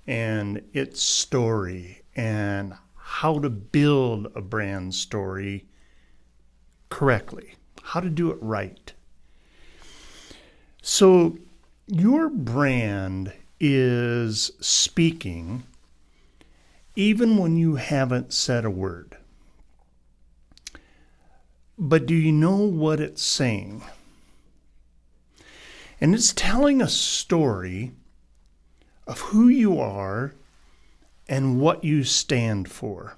and its story and how to build a brand story correctly, how to do it right. So your brand is speaking even when you haven't said a word. But do you know what it's saying? And it's telling a story of who you are and what you stand for.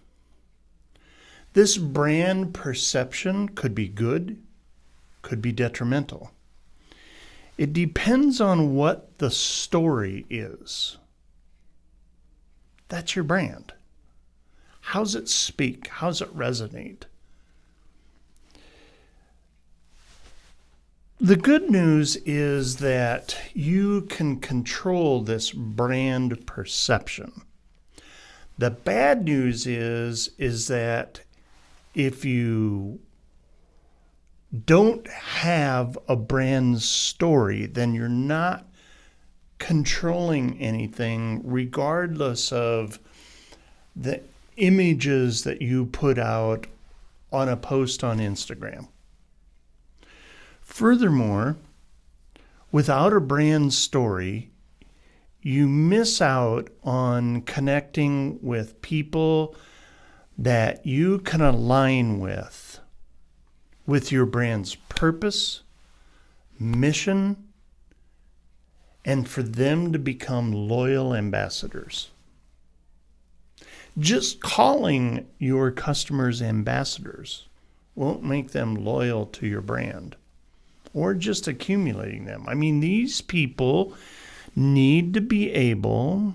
This brand perception could be good, could be detrimental. It depends on what the story is. That's your brand. How's it speak? How's it resonate? The good news is that you can control this brand perception. The bad news is that if you don't have a brand story, then you're not controlling anything, regardless of the images that you put out on a post on Instagram. Furthermore, without a brand story, you miss out on connecting with people that you can align with your brand's purpose, mission, and for them to become loyal ambassadors. Just calling your customers ambassadors won't make them loyal to your brand, or just accumulating them. I mean, these people need to be able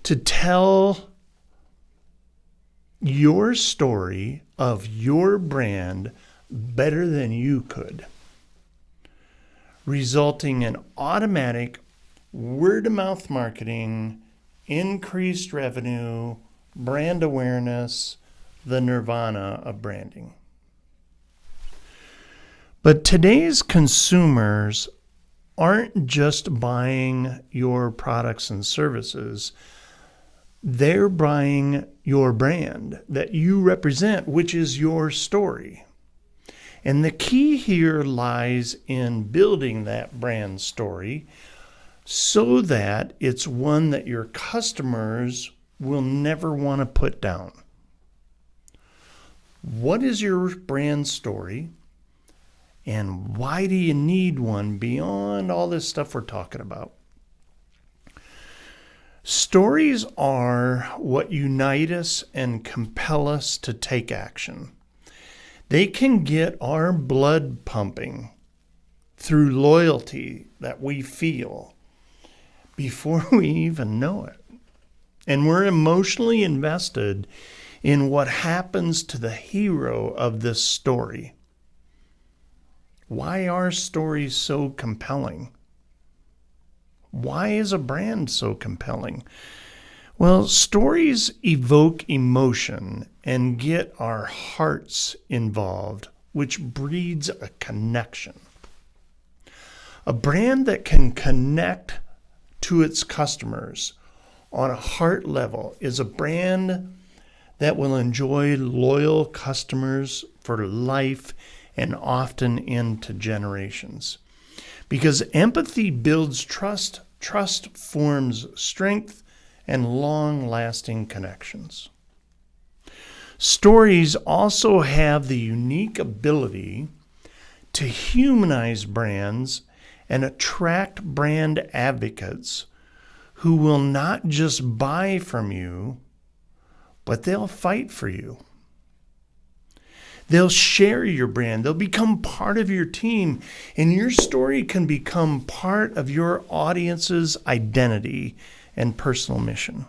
to tell your story of your brand better than you could, resulting in automatic word-of-mouth marketing, increased revenue, brand awareness, the nirvana of branding. But today's consumers aren't just buying your products and services. They're buying your brand that you represent, which is your story. And the key here lies in building that brand story so that it's one that your customers will never want to put down. What is your brand story? And why do you need one beyond all this stuff we're talking about? Stories are what unite us and compel us to take action. They can get our blood pumping through loyalty that we feel before we even know it. And we're emotionally invested in what happens to the hero of this story. Why are stories so compelling? Why is a brand so compelling? Well, stories evoke emotion and get our hearts involved, which breeds a connection. A brand that can connect to its customers on a heart level is a brand that will enjoy loyal customers for life and often into generations. Because empathy builds trust, trust forms strength and long-lasting connections. Stories also have the unique ability to humanize brands and attract brand advocates who will not just buy from you, but they'll fight for you. They'll share your brand. They'll become part of your team. And your story can become part of your audience's identity and personal mission.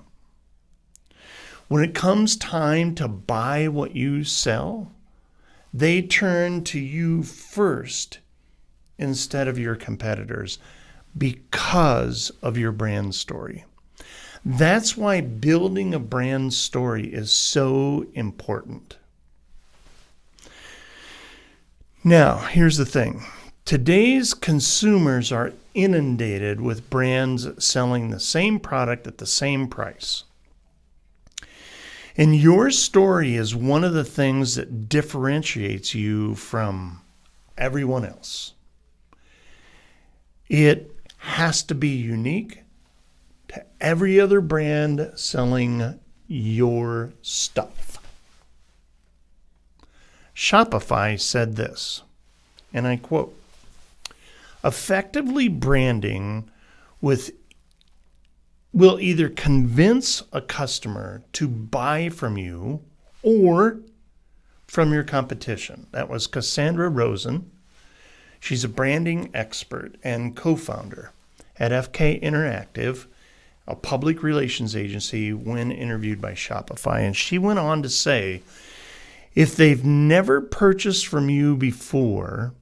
When it comes time to buy what you sell, they turn to you first instead of your competitors because of your brand story. That's why building a brand story is so important. Now, here's the thing. Today's consumers are inundated with brands selling the same product at the same price. And your story is one of the things that differentiates you from everyone else. It has to be unique to every other brand selling your stuff. Shopify said this, and I quote, "Effectively branding will either convince a customer to buy from you or from your competition." That was Cassandra Rosen. She's a branding expert and co-founder at FK Interactive, a public relations agency, when interviewed by Shopify. And she went on to say, if they've never purchased from you before,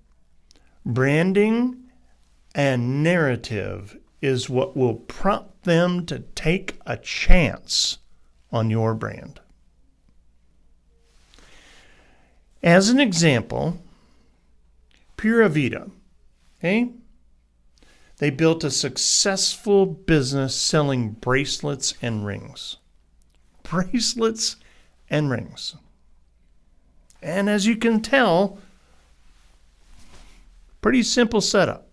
branding and narrative is what will prompt them to take a chance on your brand. As an example, Pura Vida, okay? They built a successful business selling bracelets and rings. Bracelets and rings. And as you can tell, pretty simple setup.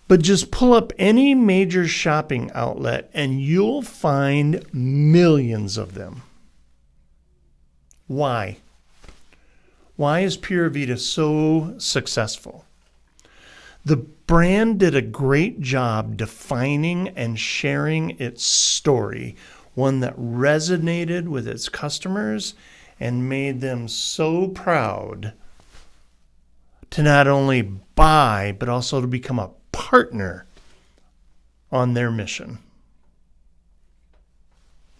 But just pull up any major shopping outlet and you'll find millions of them. Why? Why is Pura Vida so successful? The brand did a great job defining and sharing its story, one that resonated with its customers and made them so proud to not only buy, but also to become a partner on their mission.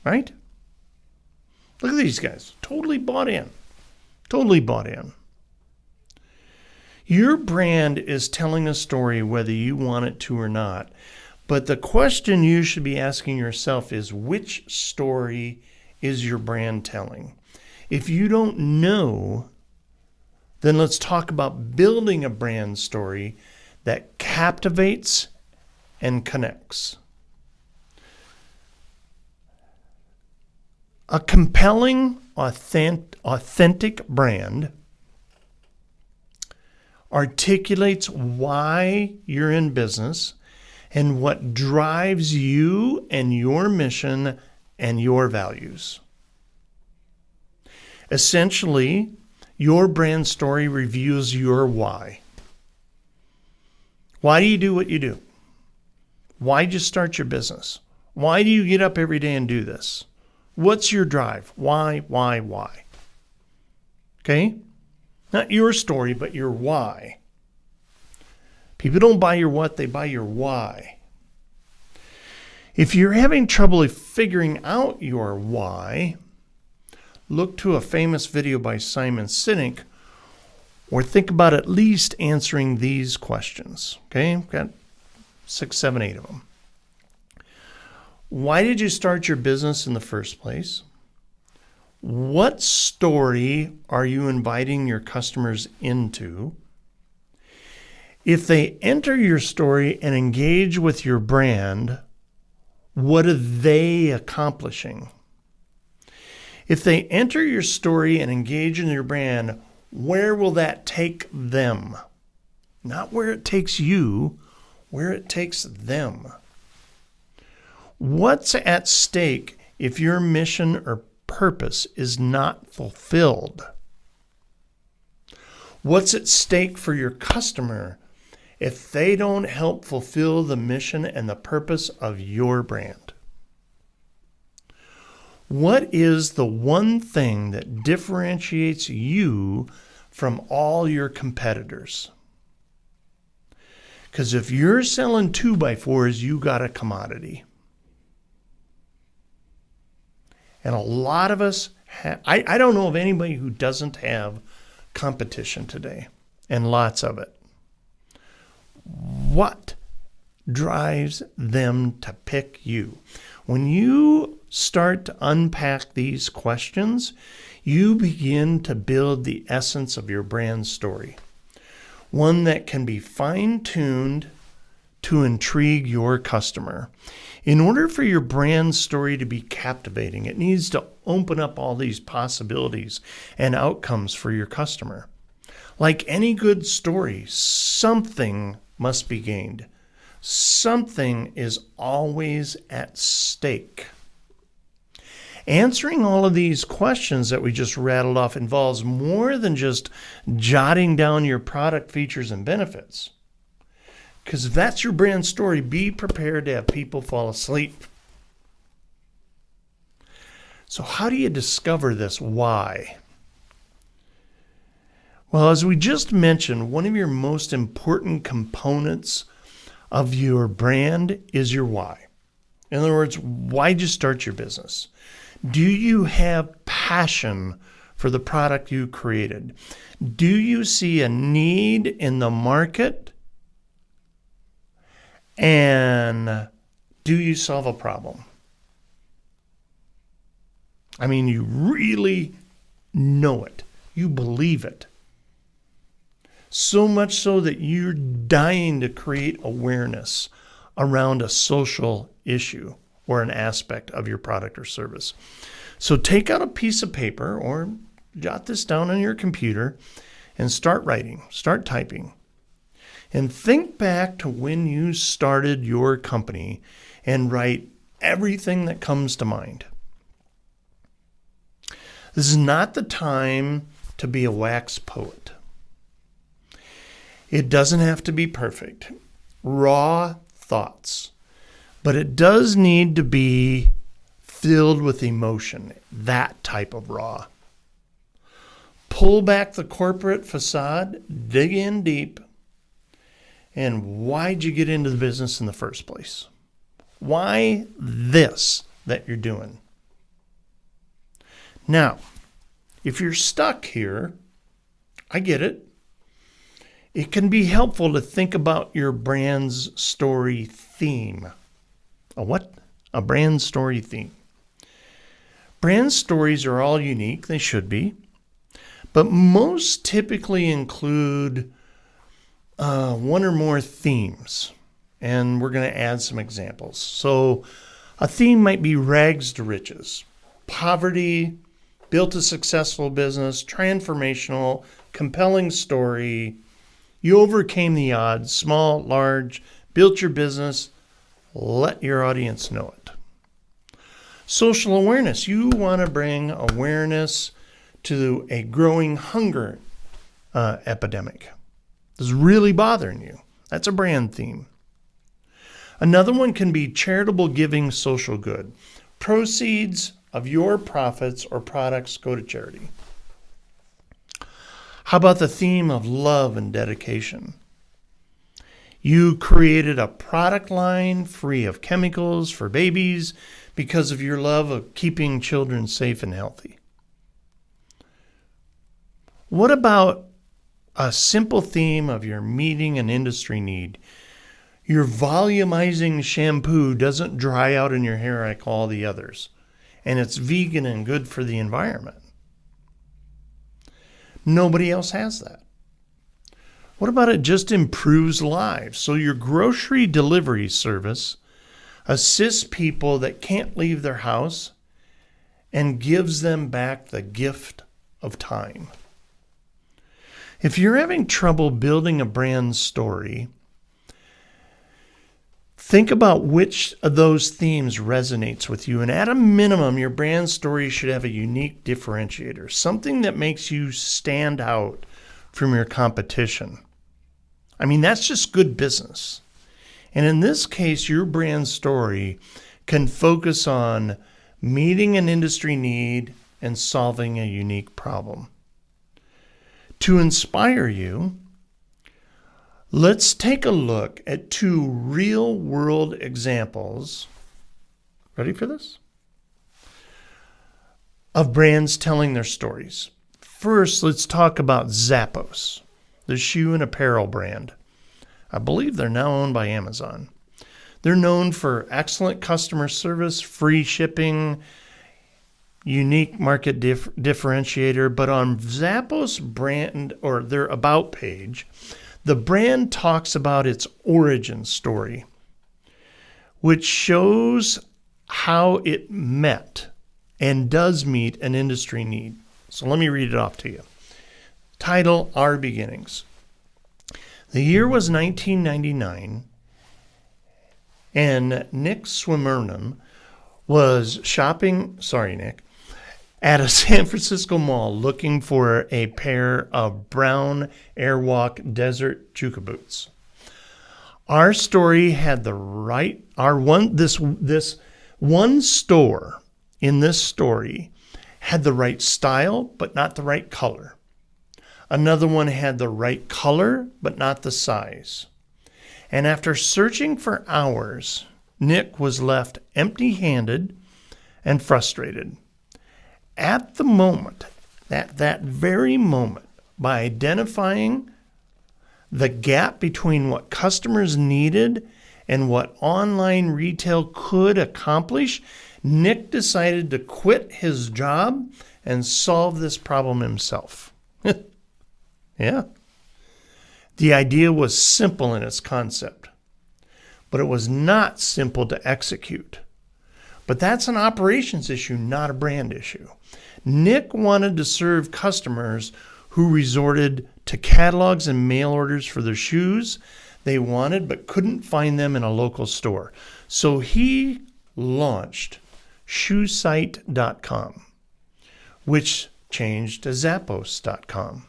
Right? Look at these guys. Totally bought in. Totally bought in. Your brand is telling a story whether you want it to or not. But the question you should be asking yourself is, which story is your brand telling? If you don't know, then let's talk about building a brand story that captivates and connects. A compelling, authentic brand articulates why you're in business and what drives you and your mission and your values. Essentially, your brand story reveals your why. Why do you do what you do? Why did you start your business? Why do you get up every day and do this? What's your drive? Why? Okay? Not your story, but your why. People don't buy your what, they buy your why. If you're having trouble figuring out your why, look to a famous video by Simon Sinek, or think about at least answering these questions. Okay? We've got 6, 7, 8 of them. Why did you start your business in the first place? What story are you inviting your customers into? If they enter your story and engage with your brand, what are they accomplishing? If they enter your story and engage in your brand, where will that take them? Not where it takes you, where it takes them. What's at stake if your mission or purpose is not fulfilled? What's at stake for your customer if they don't help fulfill the mission and the purpose of your brand? What is the one thing that differentiates you from all your competitors? Because if you're selling 2x4s, you got a commodity. And a lot of us, I don't know of anybody who doesn't have competition today, and lots of it. What drives them to pick you? When you start to unpack these questions, you begin to build the essence of your brand story. one that can be fine-tuned to intrigue your customer. In order for your brand story to be captivating, it needs to open up all these possibilities and outcomes for your customer. Like any good story, something must be gained. Something is always at stake. Answering all of these questions that we just rattled off involves more than just jotting down your product features and benefits. Because if that's your brand story, be prepared to have people fall asleep. So how do you discover this why? Well, as we just mentioned, one of your most important components of your brand is your why. In other words, why'd you start your business? Do you have passion for the product you created? Do you see a need in the market? And do you solve a problem? I mean, you really know it. You believe it. So much so that you're dying to create awareness around a social issue or an aspect of your product or service. So take out a piece of paper or jot this down on your computer and start writing, start typing. And think back to when you started your company and write everything that comes to mind. This is not the time to be a wax poet. It doesn't have to be perfect. Raw thoughts. But it does need to be filled with emotion, that type of raw. Pull back the corporate facade, dig in deep, and why'd you get into the business in the first place? Why this that you're doing? Now, if you're stuck here, I get it. It can be helpful to think about your brand's story theme. A what? A brand story theme. Brand stories are all unique. They should be. But most typically include one or more themes. And we're going to add some examples. So a theme might be rags to riches, poverty, built a successful business, transformational, compelling story. You overcame the odds, small, large, built your business. Let your audience know it. Social awareness. You want to bring awareness to a growing hunger epidemic. This is really bothering you. That's a brand theme. Another one can be charitable giving, social good. Proceeds of your profits or products go to charity. How about the theme of love and dedication? You created a product line free of chemicals for babies because of your love of keeping children safe and healthy. What about a simple theme of your meeting an industry need? Your volumizing shampoo doesn't dry out in your hair like all the others, and it's vegan and good for the environment. Nobody else has that. What about it just improves lives? So your grocery delivery service assists people that can't leave their house and gives them back the gift of time. If you're having trouble building a brand story, think about which of those themes resonates with you. And at a minimum, your brand story should have a unique differentiator, something that makes you stand out from your competition. I mean, that's just good business. And in this case, your brand story can focus on meeting an industry need and solving a unique problem. To inspire you, let's take a look at two real-world examples. Ready for this? Of brands telling their stories. First, let's talk about Zappos, the shoe and apparel brand. I believe they're now owned by Amazon. They're known for excellent customer service, free shipping, unique market differentiator. But on Zappos brand or their about page, The brand talks about its origin story, which shows how it met and does meet an industry need. So let me read it off to you. Title, Our Beginnings. The year was 1999, and Nick Swimmerman was shopping, at a San Francisco mall looking for a pair of brown Airwalk Desert Chukka boots. Our story had this one store in this story had the right style, but not the right color. Another one had the right color, but not the size. And after searching for hours, Nick was left empty-handed and frustrated. At the moment, that very moment, by identifying the gap between what customers needed and what online retail could accomplish, Nick decided to quit his job and solve this problem himself. Yeah. The idea was simple in its concept, but it was not simple to execute. But that's an operations issue, not a brand issue. Nick wanted to serve customers who resorted to catalogs and mail orders for their shoes they wanted but couldn't find them in a local store. So he launched shoesite.com, which changed to Zappos.com.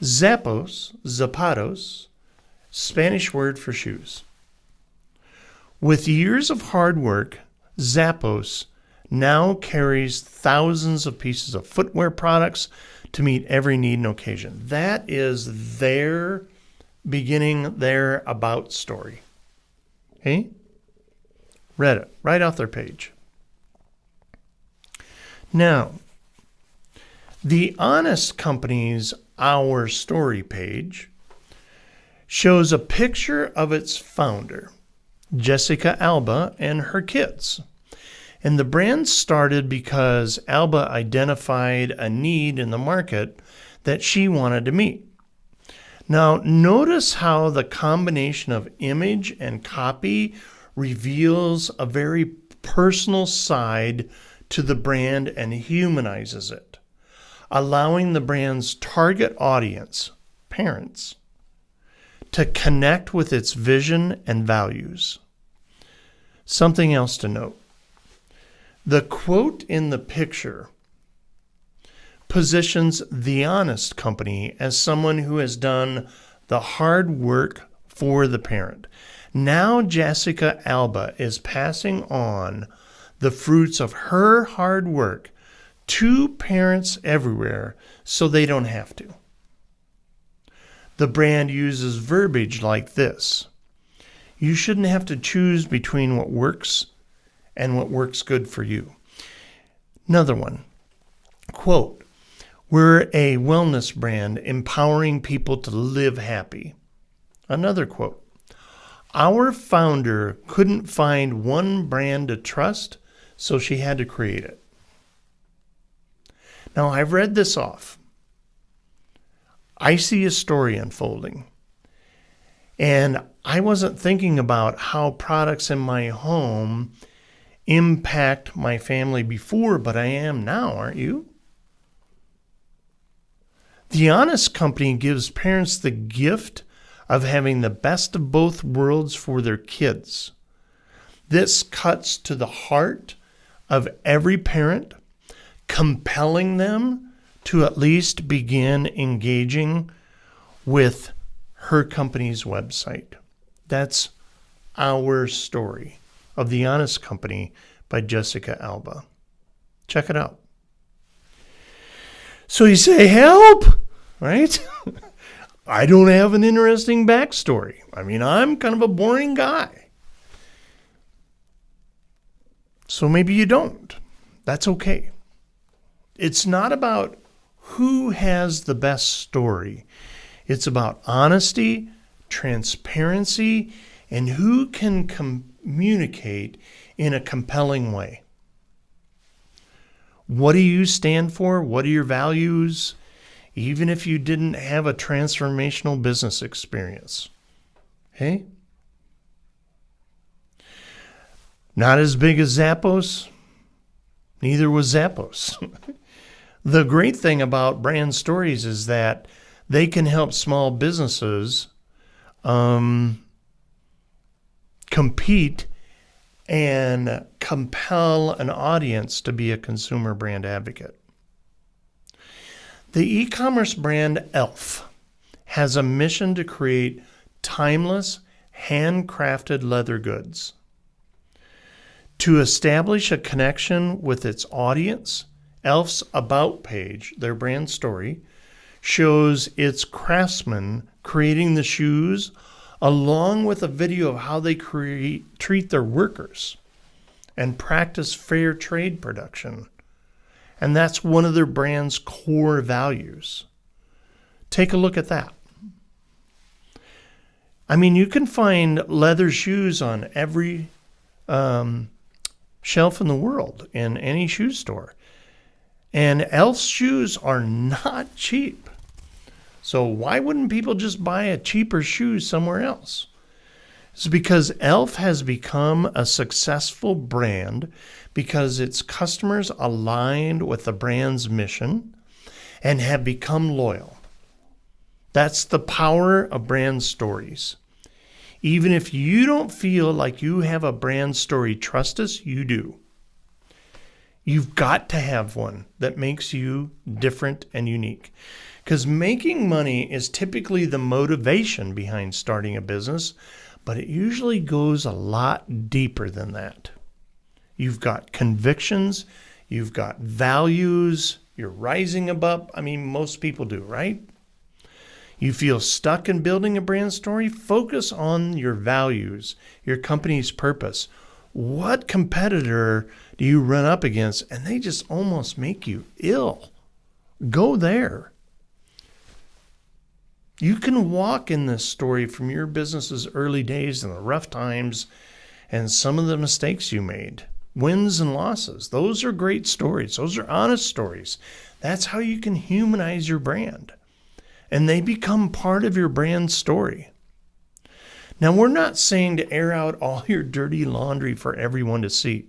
Zapatos, Spanish word for shoes. With years of hard work, Zappos now carries thousands of pieces of footwear products to meet every need and occasion. That is their beginning, their about story. Okay? Read it right off their page. Now, the Honest Company's Our Story page shows a picture of its founder, Jessica Alba, and her kids. And the brand started because Alba identified a need in the market that she wanted to meet. Now, notice how the combination of image and copy reveals a very personal side to the brand and humanizes it, allowing the brand's target audience, parents, to connect with its vision and values. Something else to note. The quote in the picture positions The Honest Company as someone who has done the hard work for the parent. Now Jessica Alba is passing on the fruits of her hard work to parents everywhere so they don't have to. The brand uses verbiage like this. You shouldn't have to choose between what works and what works good for you. Another one, quote, we're a wellness brand empowering people to live happy. Another quote, our founder couldn't find one brand to trust, so she had to create it. Now, I've read this off. I see a story unfolding. And I wasn't thinking about how products in my home impact my family before, but I am now, aren't you? The Honest Company gives parents the gift of having the best of both worlds for their kids. This cuts to the heart of every parent, compelling them to at least begin engaging with her company's website. That's Our Story of The Honest Company by Jessica Alba. Check it out. So you say, help, right? I don't have an interesting backstory. I mean, I'm kind of a boring guy. So maybe you don't. That's okay. It's not about who has the best story. It's about honesty, transparency, and who can communicate in a compelling way. What do you stand for? What are your values? even if you didn't have a transformational business experience. Okay? Not as big as Zappos. Neither was Zappos. The great thing about brand stories is that they can help small businesses compete and compel an audience to be a consumer brand advocate. The e-commerce brand Elf has a mission to create timeless, handcrafted leather goods. To establish a connection with its audience, Elf's About page, their brand story, shows its craftsmen creating the shoes along with a video of how they treat their workers and practice fair trade production. And that's one of their brand's core values. Take a look at that. I mean, you can find leather shoes on every shelf in the world in any shoe store. And Elf's shoes are not cheap. So why wouldn't people just buy a cheaper shoe somewhere else? It's because Elf has become a successful brand because its customers aligned with the brand's mission and have become loyal. That's the power of brand stories. Even if you don't feel like you have a brand story, trust us, you do. You've got to have one that makes you different and unique. Because making money is typically the motivation behind starting a business, but it usually goes a lot deeper than that. You've got convictions, you've got values, you're rising above. I mean, most people do, right? You feel stuck in building a brand story? Focus on your values, your company's purpose. What competitor do you run up against and they just almost make you ill? Go there. You can walk in this story from your business's early days and the rough times and some of the mistakes you made, wins and losses. Those are great stories. Those are honest stories. That's how you can humanize your brand. And they become part of your brand story. Now, we're not saying to air out all your dirty laundry for everyone to see.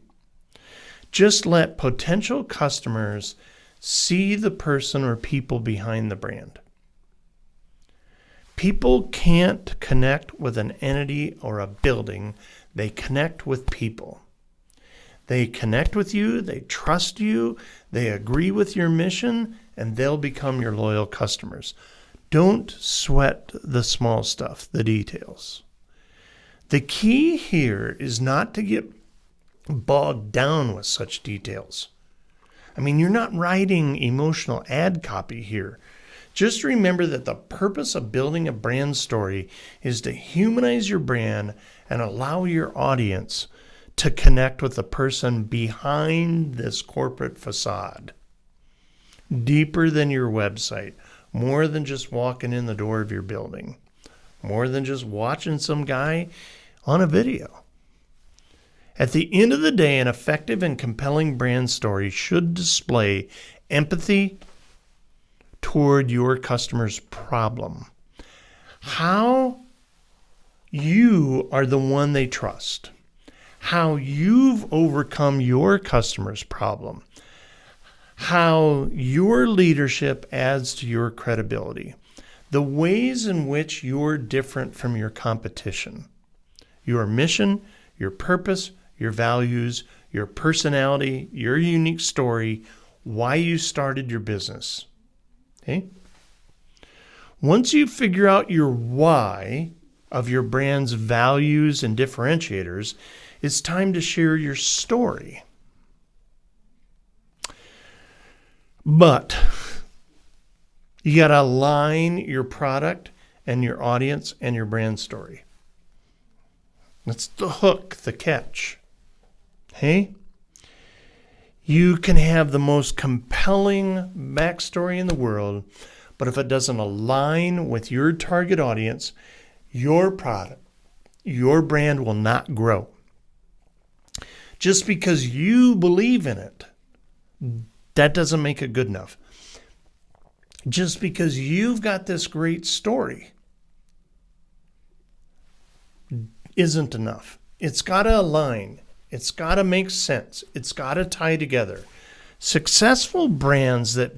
Just let potential customers see the person or people behind the brand. People can't connect with an entity or a building. They connect with people. They connect with you, they trust you, they agree with your mission, and they'll become your loyal customers. Don't sweat the small stuff, the details. The key here is not to get bogged down with such details. I mean, you're not writing emotional ad copy here. Just remember that the purpose of building a brand story is to humanize your brand and allow your audience to connect with the person behind this corporate facade. Deeper than your website, more than just walking in the door of your building, more than just watching some guy on a video. At the end of the day, an effective and compelling brand story should display empathy toward your customer's problem. How you are the one they trust. How you've overcome your customer's problem. How your leadership adds to your credibility. The ways in which you're different from your competition. Your mission, your purpose, your values, your personality, your unique story, why you started your business. Okay? Once you figure out your why of your brand's values and differentiators, it's time to share your story. But you got to align your product and your audience and your brand story. That's the hook, the catch. Hey? You can have the most compelling backstory in the world, but if it doesn't align with your target audience, your product, your brand will not grow. Just because you believe in it, that doesn't make it good enough. just because you've got this great story isn't enough. It's got to align. It's got to make sense. It's got to tie together. Successful brands that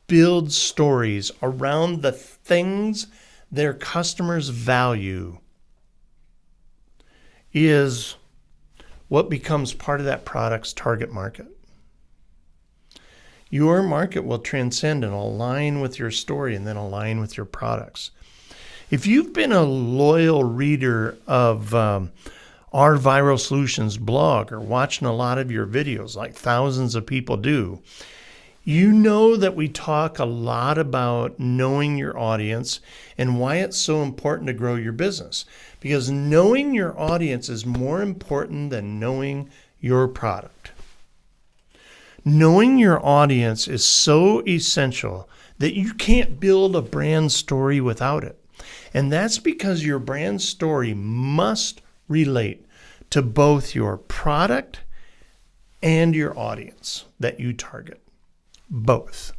build stories around the things their customers value is what becomes part of that product's target market. Your market will transcend and align with your story and then align with your products. If you've been a loyal reader of our Viral Solutions blog or watching a lot of your videos like thousands of people do, you know that we talk a lot about knowing your audience and why it's so important to grow your business. Because knowing your audience is more important than knowing your product. Knowing your audience is so essential that you can't build a brand story without it. And that's because your brand story must relate to both your product and your audience that you target. Both.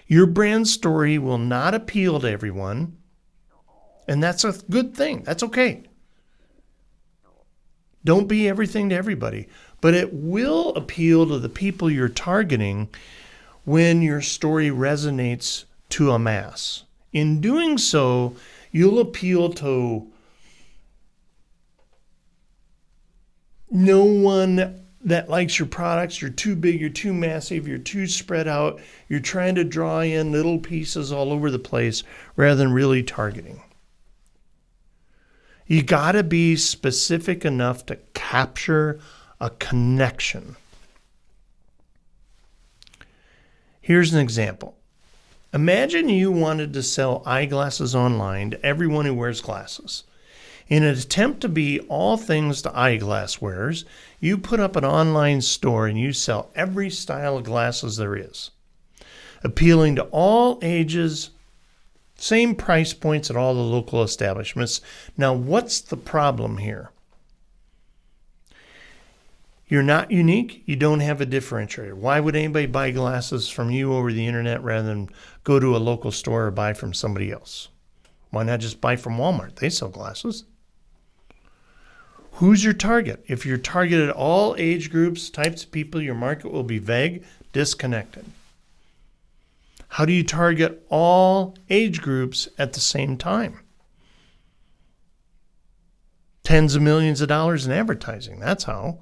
Your brand story will not appeal to everyone, and that's a good thing. That's okay. Don't be everything to everybody, but it will appeal to the people you're targeting when your story resonates to a mass. In doing so, you'll appeal to no one that likes your products. You're too big, you're too massive, you're too spread out. You're trying to draw in little pieces all over the place rather than really targeting. You got to be specific enough to capture a connection. Here's an example. Imagine you wanted to sell eyeglasses online to everyone who wears glasses. In an attempt to be all things to eyeglass wearers, you put up an online store and you sell every style of glasses there is, appealing to all ages, same price points at all the local establishments. Now, what's the problem here? You're not unique. You don't have a differentiator. Why would anybody buy glasses from you over the internet rather than go to a local store or buy from somebody else? Why not just buy from Walmart? They sell glasses. Who's your target? If you're targeted all age groups, types of people, your market will be vague, disconnected. How do you target all age groups at the same time? Tens of millions of dollars in advertising. That's how.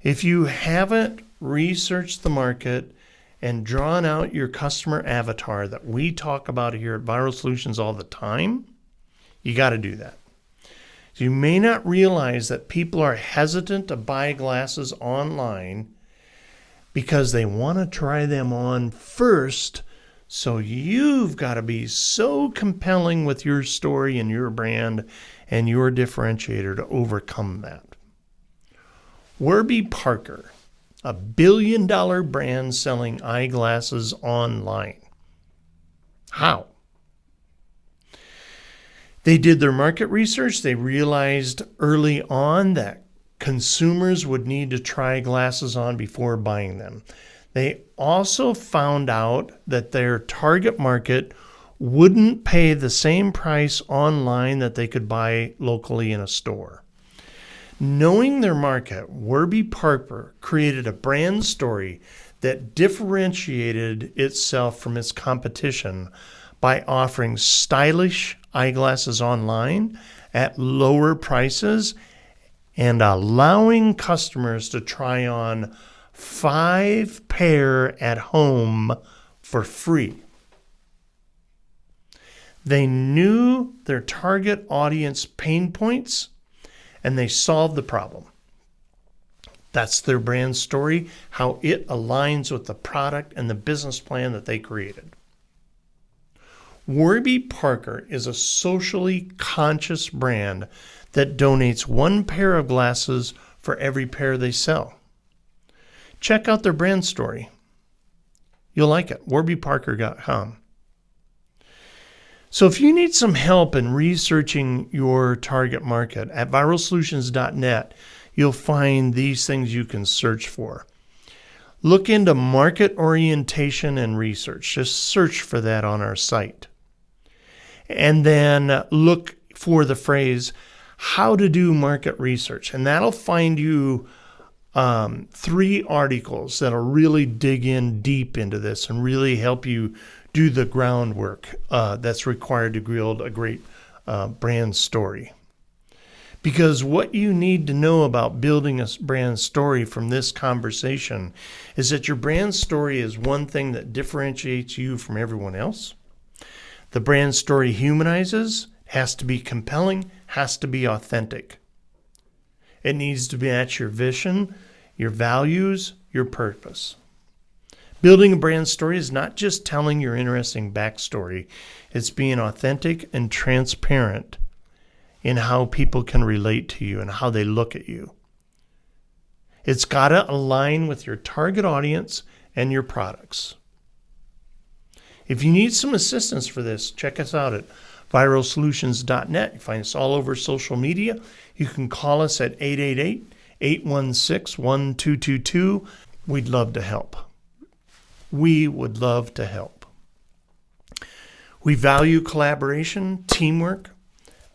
If you haven't researched the market and drawn out your customer avatar that we talk about here at Viral Solutions all the time, you got to do that. You may not realize that people are hesitant to buy glasses online because they want to try them on first. So you've got to be so compelling with your story and your brand and your differentiator to overcome that. Warby Parker, a billion-dollar brand selling eyeglasses online. How? They did their market research. They realized early on that consumers would need to try glasses on before buying them. They also found out that their target market wouldn't pay the same price online that they could buy locally in a store. Knowing their market, Warby Parker created a brand story that differentiated itself from its competition by offering stylish eyeglasses online at lower prices and allowing customers to try on 5 pair at home for free. They knew their target audience pain points and they solved the problem. That's their brand story, how it aligns with the product and the business plan that they created. Warby Parker is a socially conscious brand that donates 1 pair of glasses for every pair they sell. Check out their brand story. You'll like it. warbyparker.com. So if you need some help in researching your target market, at viralsolutions.net, you'll find these things you can search for. Look into market orientation and research. Just search for that on our site. And then look for the phrase, how to do market research. And that'll find you 3 articles that'll really dig in deep into this and really help you do the groundwork that's required to build a great brand story. Because what you need to know about building a brand story from this conversation is that your brand story is one thing that differentiates you from everyone else. The brand story humanizes, has to be compelling, has to be authentic. It needs to match your vision, your values, your purpose. Building a brand story is not just telling your interesting backstory. It's being authentic and transparent in how people can relate to you and how they look at you. It's got to align with your target audience and your products. If you need some assistance for this, check us out at viralsolutions.net. You find us all over social media. You can call us at 888-816-1222. We'd love to help. We would love to help. We value collaboration, teamwork.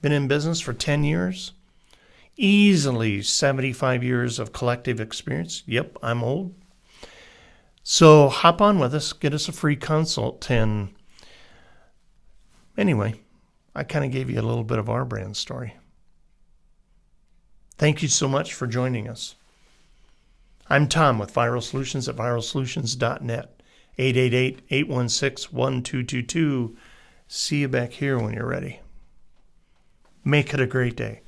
Been in business for 10 years. Easily 75 years of collective experience. Yep, I'm old. So hop on with us, get us a free consult. And anyway, I kind of gave you a little bit of our brand story. Thank you so much for joining us. I'm Tom with Viral Solutions at viralsolutions.net. 888-816-1222. See you back here when you're ready. Make it a great day.